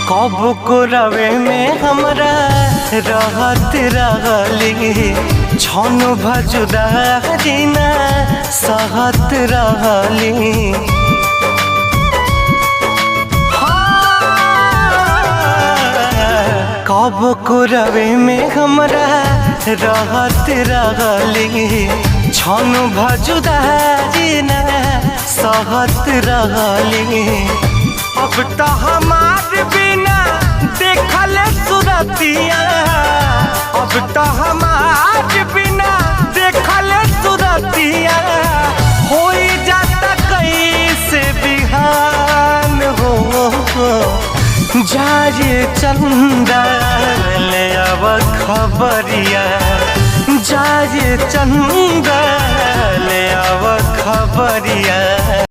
कब को रवे में हमरा रहत रहली छन भजुदा जीना सहत रहली। कब को रवे में हमरा रहत रहली छन भजुदा जीना सहत रहली। अब तो हमार बिना देखल सुरतिया, अब तो हमार बिना देखल सुरतिया हो जाता कैसे बिहान हो। जाए चंदा ले अब खबरिया, जाए चंदा ले अब खबरिया।